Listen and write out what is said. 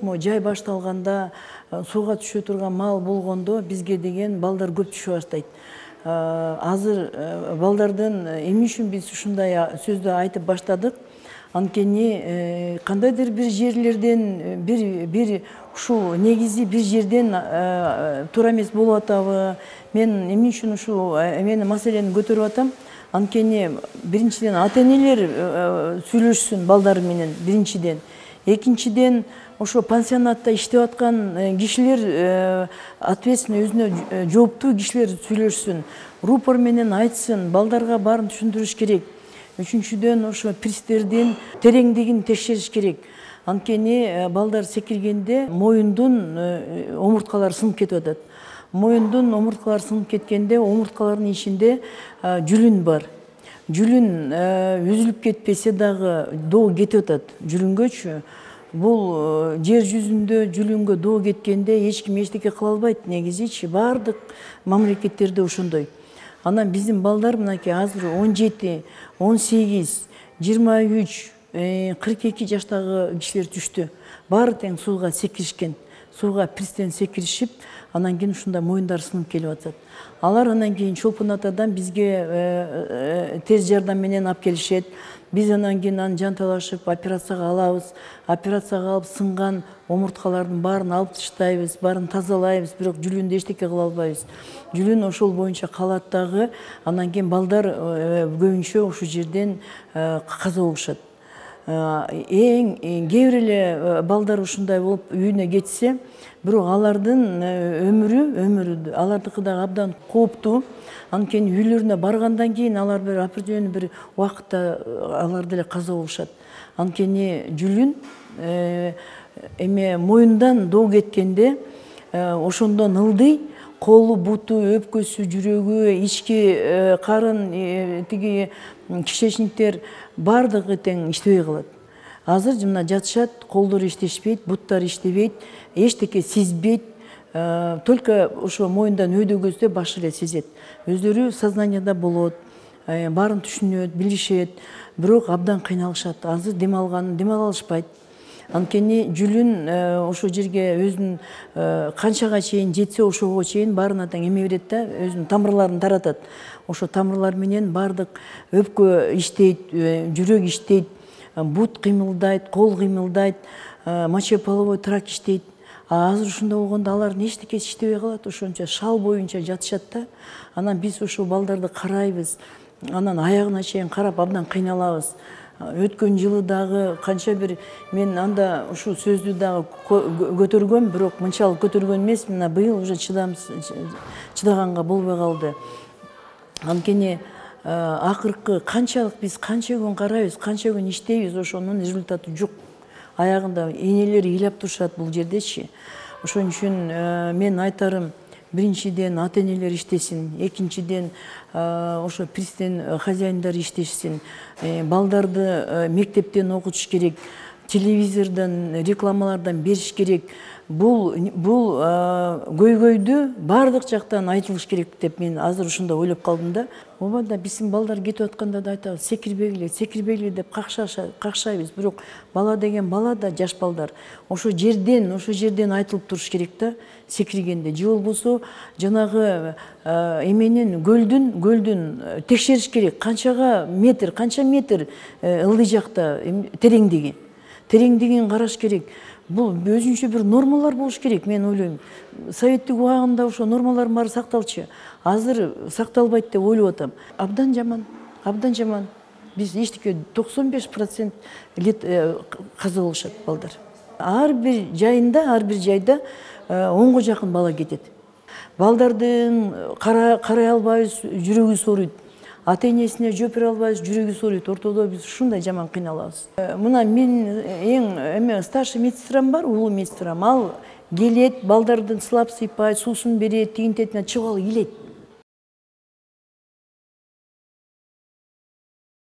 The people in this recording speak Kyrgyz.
Жай башталганда сууга түшө турган мал болгондо бизге деген балдар көп түшө баштайт. Азыр балдардын эмне үчүн биз ушундай сөздү айтып баштадык? Анткени кандайдыр бир жерлерден бир ушул негизи бир жерден туура эмес болуп атабы? Мен эмне үчүн ушул эмени маселени көтөрүп атам? Анткени биринчиден ата-энелер сүйлөшсүн балдары менен биринчиден. Экинчиден ошо пансионатта иштеп аткан кишилер ответственный өзүнө жооптуу кишилер сүйлөшсүн. Рупор менен айтсын, балдарга баарын түшүндүрүш керек. Үчүнчүдөн ошо пристердин тереңдигин текшериш керек. Анткени балдар секиргенде моюндун омурткалары сынып кетип атат. Моюндун омурткалары сынып кеткенде омурткалардын ичинде жүлүн бар. Жүлүн үзүлүп кетпесе дагы доо кетип атат жүлүнгөчү. Бул жер жүзүндө жүлүнгө доо кеткенде эч ким эчтеке кыла албайт негизичи. Бардык мамлекеттерде ошондой. Анан биздин балдар мынакей азыр 17, 18, 23, 42 жаштагы кишилер түштү. Баары тең сууга секиришкен. Сууга пристен секиришип, анан кийин ушундай моюндары сынып келип атат. Алар анан кийин Чолпон атадан бизге тез жардам менен алып келишет. Биз анан кийин аны жанталашып операцияга алабыз. Операцияга алып сынган омурткалардын баарын алып таштайбыз, баарын тазалайбыз, бирок жүлүндү эчтеке кыла албайбыз. Жүлүн ошол боюнча калат дагы, анан кийин балдар көбүнчө ошол жерден каза болушат. Кээ бир эле балдар ушундай болуп үйүнө кетсе, бирок алардын өмүрү алардыкы дагы абдан кооптуу. Анткени үйлөрүнө баргандан кийин алар бир определенный бир убакытта алар деле каза болушат. Анткени жүлүн моюндан доо кеткенде ошондон ылдый колу, буту, өпкөсү, жүрөгү, ички карын, тиги кишечниктер бардыгы тең иштебей калат. Азыр мына жатышат, колдору иштешпейт, буттары иштебейт, эчтеке сезбейт. Только ошо моюндан өйдөгөздө башы эле сезет. Өздөрү сознанияда болот, баарын түшүнөт, билишет, бирок абдан кыйналышат. Азыр дем ала алышпайт. Анткени жүлүн ошо жерге өзүнүн канчага чейин жетсе ошого чейин баарына тең эме берет да, өзүнүн тамырларын таратат. Ошо тамырлар менен бардык өпкө иштейт, жүрөк иштейт, бут кыймылдайт, кол кыймылдайт, мочеполовой тракт иштейт. Азыр ушундай болгондо алардын эчтекеси иштебей калат, ошончо шал боюнча жатышат да. Анан биз ошо балдарды карайбыз, анан аягына чейин карап абдан кыйналабыз. Өткөн жылы дагы канча бир мен анда ушул сөздү дагы көтөргөм, бирок мынчалык көтөргөн эмес. Мына быйыл уже чыдаганга болбой калды. Анткени акыркы канчалык биз канча күн карайбыз, канча күн иштейбиз, ошонун результаты жок. Аягында энелер ыйлап турушат бул жердечи. Ошон үчүн мен айтарым, биринчиден ата-энелер иштесин, экинчиден ошо пристен хозяиндары иштешсин, балдарды мектептен окутуш керек, телевизордон, рекламалардан бериш керек. Бул көйгөйдү бардык жактан айтылыш керек деп мен азыр ушундай ойлоп калдым да. Ооба да биздин балдар кетип атканда да айтабыз, секирбегиле деп какшайбыз. Бирок бала деген бала да, жаш балдар. Ошо жерден айтылып туруш керек да, секиргенде. Же болбосо жанагы эменин көлдүн текшериш керек. Канча метр ылдый жакта тереңдигин караш керек. Бул өзүнчө бир нормалар болуш керек, мен ойлойм. Советтик убагында ошо нормалардын баары сакталчу. Азыр сакталбайт деп ойлоп атам. Абдан жаман. Биз эчтеке 95% каза болушат балдар. Ар бир жайда 10го жакын бала кетет. Балдардын карай албайбыз, жүрөгү сооруйт. Ата-энесине жооп бере албайбыз, жүрөгү сооруйт. Ортодо биз ушундай жаман кыйналабыз. Мына мен старший медсестрам бар, улуу медсестрам. Ал келет, балдардын сылап сыйпайт, суусун берет, тигин тетине чыгып алып келет.